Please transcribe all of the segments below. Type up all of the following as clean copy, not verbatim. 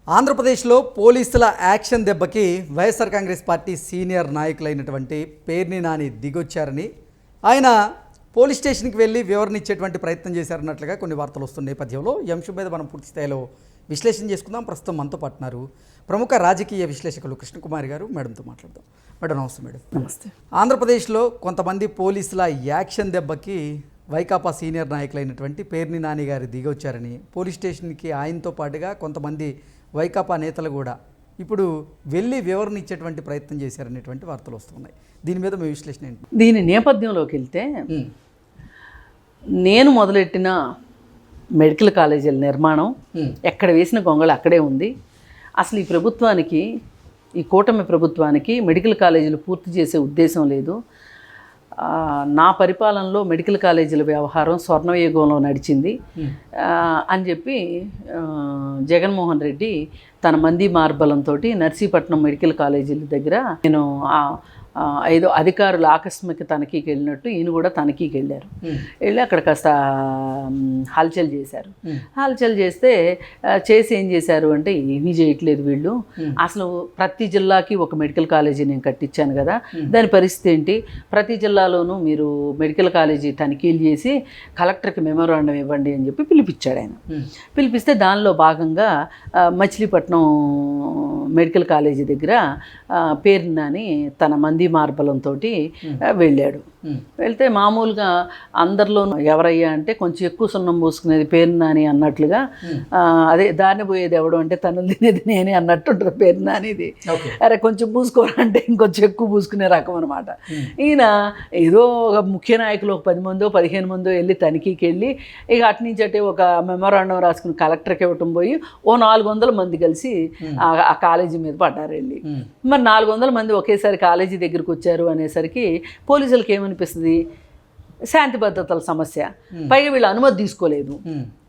ఆంధ్రప్రదేశ్లో పోలీసుల యాక్షన్ దెబ్బకి వైఎస్ఆర్ కాంగ్రెస్ పార్టీ సీనియర్ నాయకులైనటువంటి పేర్ని నాని దిగొచ్చారని ఆయన పోలీస్ స్టేషన్కి వెళ్ళి వివరణ ఇచ్చేటువంటి ప్రయత్నం చేశారన్నట్లుగా కొన్ని వార్తలు వస్తున్న నేపథ్యంలో ఈ అంశం మీద మనం పూర్తి స్థాయిలో విశ్లేషణ చేసుకుందాం. ప్రస్తుతం మనతో పాటున్నారు ప్రముఖ రాజకీయ విశ్లేషకులు కృష్ణకుమారి గారు. మేడంతో మాట్లాడదాం. మేడం నమస్తే. మేడం నమస్తే. ఆంధ్రప్రదేశ్లో కొంతమంది పోలీసుల యాక్షన్ దెబ్బకి వైకాపా సీనియర్ నాయకులైనటువంటి పేర్ని నాని గారు దిగొచ్చారని పోలీస్ స్టేషన్కి ఆయనతో పాటుగా కొంతమంది వైకాపా నేతలు కూడా ఇప్పుడు వెళ్ళి వివరణ ఇచ్చేటువంటి ప్రయత్నం చేశారనేటువంటి వార్తలు వస్తున్నాయి. దీని మీద మీ విశ్లేషణ ఏంటి? దీని నేపథ్యంలోకి వెళ్తే నేను మొదలెట్టిన మెడికల్ కాలేజీల నిర్మాణం ఎక్కడ వేసిన గొంగళి అక్కడే ఉంది. అసలు ఈ ప్రభుత్వానికి, ఈ కూటమి ప్రభుత్వానికి మెడికల్ కాలేజీలు పూర్తి చేసే ఉద్దేశం లేదు. నా పరిపాలనలో మెడికల్ కాలేజీల వ్యవహారం స్వర్ణయుగంలో నడిచింది అని చెప్పి జగన్మోహన్ రెడ్డి తన మంది మార్బలంతో నర్సీపట్నం మెడికల్ కాలేజీల దగ్గర నేను ఏదో అధికారులు ఆకస్మిక తనిఖీకి వెళ్ళినట్టు ఈయన కూడా తనిఖీకి వెళ్ళారు. వెళ్ళి అక్కడ కాస్త హల్చల్ చేశారు. హల్చల్ చేసి ఏం చేశారు అంటే, ఏమీ చేయట్లేదు వీళ్ళు, అసలు ప్రతి జిల్లాకి ఒక మెడికల్ కాలేజీ నేను కట్టించాను కదా, దాని పరిస్థితి ఏంటి, ప్రతి జిల్లాలోనూ మీరు మెడికల్ కాలేజీ తనిఖీలు చేసి కలెక్టర్కి మెమోరాండం ఇవ్వండి అని చెప్పి పిలిపించాడు ఆయన. పిలిపిస్తే దానిలో భాగంగా మచిలీపట్నం మెడికల్ కాలేజీ దగ్గర పేర్ని నాని తన మంది మార్బలంతో వెళ్ళాడు. వెళ్తే మామూలుగా అందరిలోనూ ఎవరయ్యా అంటే కొంచెం ఎక్కువ సున్నం పూసుకునేది పేర్ని నాని అన్నట్లుగా, అదే దాన్ని పోయేది ఎవడు అంటే తను తినేది నేనే అన్నట్టుంటారు పేర్ని నానిది. అరే కొంచెం పూసుకోవాలంటే ఇంకొంచెం ఎక్కువ పూసుకునే రకం అనమాట. ఈయన ఏదో ఒక ముఖ్య నాయకులు ఒక 10 మందో 15 మందో వెళ్ళి తనిఖీకి వెళ్ళి ఇక అటు నుంచి అటే ఒక మెమోరాండం రాసుకుని కలెక్టర్కి ఇవ్వటం పోయి ఓ 400 మంది కలిసి ఆ కాలేజీ మీద పడ్డారు వెళ్ళి. మరి 400 మంది ఒకేసారి కాలేజీ దగ్గరికి వచ్చారు అనేసరికి పోలీసులకి ఏమనిపిస్తుంది, శాంతి భద్రతల సమస్య, పైగా వీళ్ళు అనుమతి తీసుకోలేదు.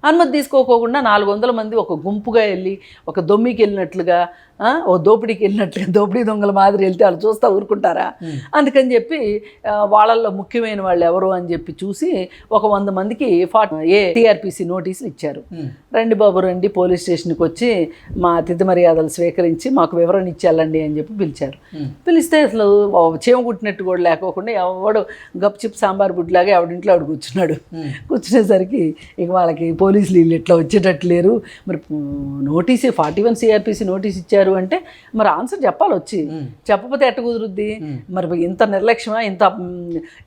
అనుమతి తీసుకోకుండా 400 మంది ఒక గుంపుగా వెళ్ళి ఒక దొమ్మికి వెళ్ళినట్లుగా, ఓ దోపిడీకి వెళ్ళినట్లుగా, దోపిడీ దొంగల మాదిరి వెళ్తే వాళ్ళు చూస్తూ ఊరుకుంటారా? అందుకని చెప్పి వాళ్ళల్లో ముఖ్యమైన వాళ్ళు ఎవరు అని చెప్పి చూసి ఒక 100 మందికి TRPC నోటీసులు ఇచ్చారు. రండి బాబు రండి, పోలీస్ స్టేషన్కి వచ్చి మా అతిథి మర్యాదలు స్వీకరించి మాకు వివరణ ఇచ్చేయాలండి అని చెప్పి పిలిచారు. పిలిస్తే అసలు చీమ కుట్టినట్టు కూడా లేకోకుండా ఎవడు గప్చిప్ సాంబార్ బుడ్లాగా ఎవడింట్లో ఆవిడ కూర్చున్నాడు. కూర్చునేసరికి ఇక వాళ్ళకి పోలీసులు వీళ్ళు ఇట్లా వచ్చేటట్టు లేరు, మరి నోటీసు 41 CRPC నోటీస్ ఇచ్చారు అంటే మరి ఆన్సర్ చెప్పాలి, వచ్చి చెప్పకపోతే ఎట్ట కుదురుద్ది? మరి ఇంత నిర్లక్ష్యమా,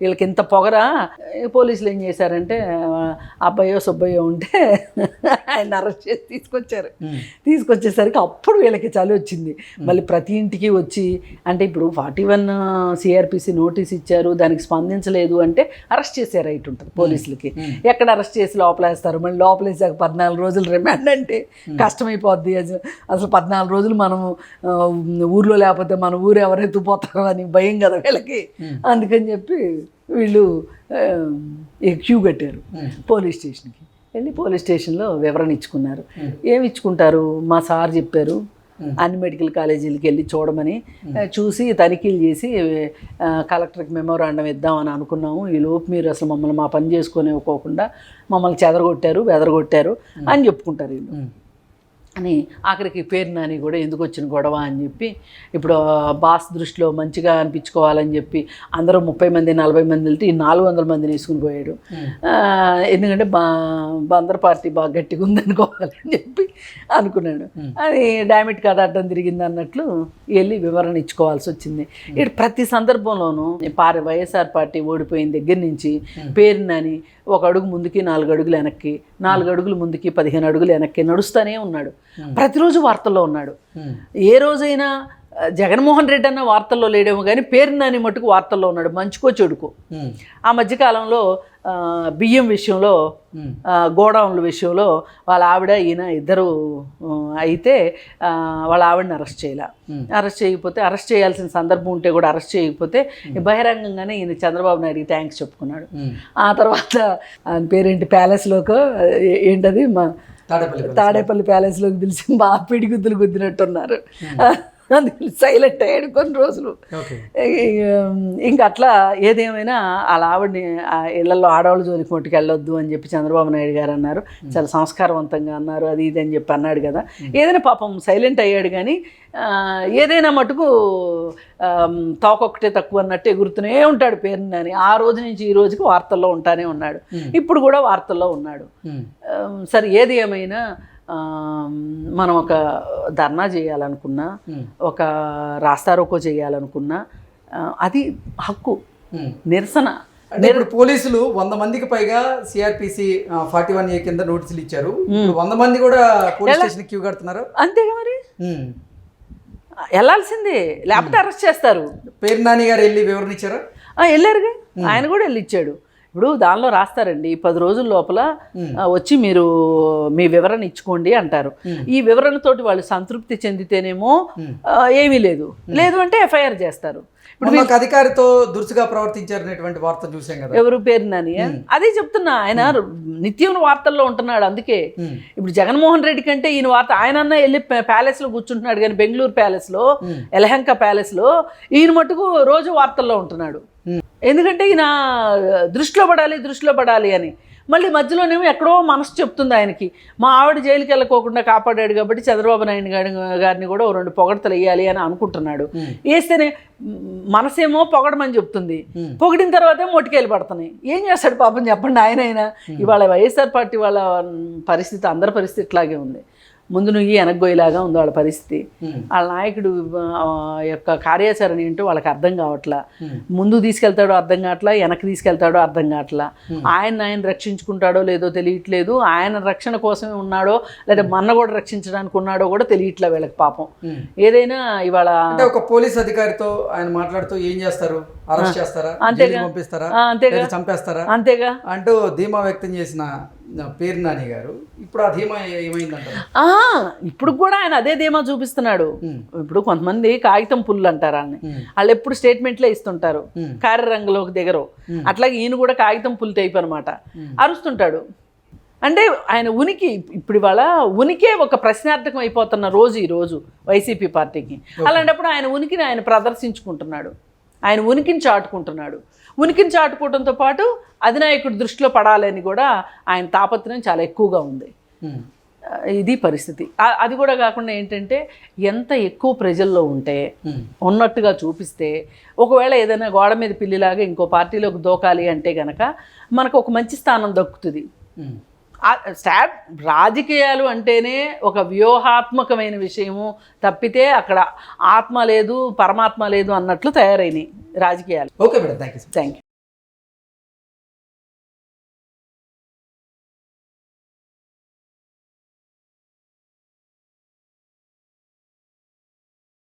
వీళ్ళకి ఇంత పొగరా? పోలీసులు ఏం చేశారంటే అబ్బాయో సుబ్బయ్యో ఉంటే ఆయన అరెస్ట్ చేసి తీసుకొచ్చారు. తీసుకొచ్చేసరికి అప్పుడు వీళ్ళకి చలి వచ్చింది. మళ్ళీ ప్రతి ఇంటికి వచ్చి, అంటే ఇప్పుడు 41 CRPC నోటీస్ ఇచ్చారు, దానికి స్పందించలేదు అంటే అరెస్ట్ చేసే రైట్ ఉంటుంది పోలీసులకి. ఎక్కడ అరెస్ట్ చేసి లోపలేస్తారు, మళ్ళీ లోపలేసాక 14 రోజులు రిమాండ్ అంటే కష్టమైపోద్ది. అసలు 14 రోజులు మనం ఊర్లో లేకపోతే మన ఊరు ఎవరు ఎత్తుపోతారో అని భయం కదా వీళ్ళకి. అందుకని చెప్పి వీళ్ళు క్యూ కట్టారు పోలీస్ స్టేషన్కి. వెళ్ళి పోలీస్ స్టేషన్లో వివరణ ఇచ్చుకున్నారు. ఏమి ఇచ్చుకుంటారు, మా సార్ చెప్పారు అన్ని మెడికల్ కాలేజీలకి వెళ్ళి చూడమని, చూసి తనిఖీలు చేసి కలెక్టర్కి మెమోరాండం ఇద్దామని అనుకున్నాము, ఈ లోపు మీరు అసలు మమ్మల్ని మా పని చేసుకొని ఇవ్వకోకుండా మమ్మల్ని చెదరగొట్టారు, బెదరగొట్టారు అని చెప్పుకుంటారు వీళ్ళు అని. ఆఖరికి పేర్ని నాని కూడా ఎందుకు వచ్చిన గొడవ అని చెప్పి, ఇప్పుడు బాస్ దృష్టిలో మంచిగా అనిపించుకోవాలని చెప్పి అందరూ 30 మంది 40 మంది వెళ్తే ఈ 400 మందిని వేసుకుని పోయాడు. ఎందుకంటే అందరి పార్టీ బాగా గట్టిగా ఉందనుకోవాలని చెప్పి అనుకున్నాడు. అది డామిట్ కథ అడ్డం తిరిగింది అన్నట్లు వెళ్ళి వివరణ ఇచ్చుకోవాల్సి వచ్చింది. ఇటు ప్రతి సందర్భంలోనూ వైఎస్ఆర్ పార్టీ ఓడిపోయిన దగ్గర నుంచి పేర్ని నాని 1 అడుగు ముందుకి 4 అడుగులు వెనక్కి, 4 అడుగులు ముందుకి 15 అడుగులు వెనక్కి నడుస్తూనే ఉన్నాడు. ప్రతిరోజు వార్తల్లో ఉన్నాడు. ఏ రోజైనా జగన్మోహన్ రెడ్డి అన్న వార్తల్లో లేడేమో కానీ పేర్ని నాని మటుకు వార్తల్లో ఉన్నాడు, మంచుకో చెడుకో. ఆ మధ్యకాలంలో బియ్యం విషయంలో, గోడౌన్ల విషయంలో వాళ్ళ ఆవిడ ఈయన ఇద్దరు అయితే వాళ్ళ ఆవిడని అరెస్ట్ చేయకపోతే, అరెస్ట్ చేయాల్సిన సందర్భం ఉంటే కూడా అరెస్ట్ చేయకపోతే బహిరంగంగానే ఈయన చంద్రబాబు నాయుడికి థ్యాంక్స్ చెప్పుకున్నాడు. ఆ తర్వాత ఆయన పేరేంటి, ప్యాలెస్లోకి ఏంటది తాడేపల్లి ప్యాలెస్లోకి పిలిచి బాగా పిడిగుద్దులు గుద్దినట్టున్నారు. అందుకని సైలెంట్ అయ్యాడు కొన్ని రోజులు. ఓకే. ఇంకా అట్లా ఏదేమైనా అలా ఆవిడని ఇళ్లలో ఆడవాళ్ళు జోలికి మట్టుకు వెళ్ళొద్దు అని చెప్పి చంద్రబాబు నాయుడు గారు అన్నారు. చాలా సంస్కారవంతంగా అన్నారు, అది ఇది అని చెప్పి అన్నాడు కదా. ఏదైనా పాపం సైలెంట్ అయ్యాడు కానీ ఏదైనా మటుకు తోకొక్కటే తక్కువ అన్నట్టు ఎగురుతూనే ఉంటాడు పేరుని అని. ఆ రోజు నుంచి ఈ రోజుకి వార్తల్లో ఉంటానే ఉన్నాడు, ఇప్పుడు కూడా వార్తల్లో ఉన్నాడు. సరే ఏది ఏమైనా మనం ఒక ధర్నా చేయాలనుకున్నా, ఒక రాస్తారోకో చేయాలనుకున్నా అది హక్కు, నిరసన. అంటే ఇప్పుడు పోలీసులు 100 మందికి పైగా సిఆర్పిసి 41A కింద నోటీసులు ఇచ్చారు. 100 మంది కూడా పోలీస్ స్టేషన్ క్యూ కడుతున్నారు. అంతేగా మరి వెళ్ళాల్సిందే, లేకపోతే అరెస్ట్ చేస్తారు. పేరు నాని గారు వెళ్ళి వివరణ ఇచ్చారా? వెళ్ళారుగా, ఆయన కూడా వెళ్ళి ఇచ్చాడు. ఇప్పుడు దానిలో రాస్తారండి 10 రోజుల లోపల వచ్చి మీరు మీ వివరణ ఇచ్చుకోండి అంటారు. ఈ వివరణతోటి వాళ్ళు సంతృప్తి చెందితేనేమో ఏమీ లేదు, లేదు అంటే ఎఫ్ఐఆర్ చేస్తారు. ఇప్పుడు ఒక అధికారితో దురుసుగా ప్రవర్తించారనేటువంటి వార్త చూసాం కదా. ఎవరు పేరునని? అదే చెప్తున్నా, ఆయన నిత్యం వార్తల్లో ఉంటున్నాడు. అందుకే ఇప్పుడు జగన్మోహన్ రెడ్డి కంటే ఈయన వార్త, ఆయన వెళ్ళి ప్యాలెస్ లో కూర్చుంటున్నాడు కానీ బెంగళూరు ప్యాలెస్ లో, ఎలహంక ప్యాలెస్ లో ఈయన మటుకు రోజు వార్తల్లో ఉంటున్నాడు. ఎందుకంటే ఈయన దృష్టిలో పడాలి అని. మళ్ళీ మధ్యలోనేమో ఎక్కడో మనసు చెప్తుంది ఆయనకి, మా ఆవిడ జైలుకి వెళ్ళకోకుండా కాపాడాడు కాబట్టి చంద్రబాబు నాయుడు గారిని కూడా 2 పొగడతలు వేయాలి అని అనుకుంటున్నాడు. వేస్తేనే మనసేమో పొగడమని చెప్తుంది, పొగిడిన తర్వాతే మొటికేలు పడుతున్నాయి. ఏం చేస్తాడు పాపం చెప్పండి ఆయనైనా. ఇవాళ వైఎస్ఆర్ పార్టీ వాళ్ళ పరిస్థితి, అందరి పరిస్థితి ఇట్లాగే ఉంది. ముందు నువ్వు వెనక్గోయేలాగా ఉంది వాళ్ళ పరిస్థితి. వాళ్ళ నాయకుడు యొక్క కార్యాచరణ ఏంటో వాళ్ళకి అర్థం కావట్లా. ముందు తీసుకెళ్తాడో అర్థం కావట్లా, వెనక్కి తీసుకెళ్తాడో అర్థం కావట్లా. ఆయన రక్షించుకుంటాడో లేదో తెలియట్లేదు, ఆయన రక్షణ కోసమే ఉన్నాడో లేదా మన కూడా రక్షించడానికి ఉన్నాడో కూడా తెలియట్లే వీళ్ళకి పాపం. ఏదైనా ఇవాళ ఒక పోలీస్ అధికారితో ఆయన మాట్లాడుతూ ఏం చేస్తారు, అరెస్ట్ చేస్తారా, పంపిస్తారా, చంపేస్తారా అంతేగా అంటూ ధీమా వ్యక్తం చేసిన పేరు నాని గారు ఇప్పుడు ఆ ధీమా ఏమైందంట? ఇప్పుడు కూడా ఆయన అదే ధీమా చూపిస్తున్నాడు. ఇప్పుడు కొంతమంది కాగితం పుల్లు అంటారు వాళ్ళని, వాళ్ళు ఎప్పుడు స్టేట్మెంట్లే ఇస్తుంటారు, కార్యరంగంలోకి దిగరు. అట్లాగే ఈయన కూడా కాగితం పుల్ టైప్ అనమాట, అరుస్తుంటాడు. అంటే ఆయన ఉనికి ఇప్పుడు ఇవాళ ఉనికే ఒక ప్రశ్నార్థకం అయిపోతున్న ఈ రోజు వైసీపీ పార్టీకి. అలాంటప్పుడు ఆయన ఉనికిని ఆయన ప్రదర్శించుకుంటున్నాడు, ఆయన ఉనికిని చాటుకుంటున్నాడు. ఉనికిని చాటుకోవడంతో పాటు అధినాయకుడి దృష్టిలో పడాలని కూడా ఆయన తాపత్రయం చాలా ఎక్కువగా ఉంది. ఇది పరిస్థితి. అది కూడా కాకుండా ఏంటంటే ఎంత ఎక్కువ ప్రజల్లో ఉంటే ఉన్నట్టుగా చూపిస్తే, ఒకవేళ ఏదైనా గోడ మీద పిల్లిలాగా ఇంకో పార్టీలోకి దోకాలి అంటే గనక మనకు ఒక మంచి స్థానం దక్కుతుంది. రాజకీయాలు అంటేనే ఒక వ్యూహాత్మకమైన విషయము తప్పితే అక్కడ ఆత్మ లేదు పరమాత్మ లేదు అన్నట్లు తయారైనాయి రాజకీయాలు. Okay madam, thank you.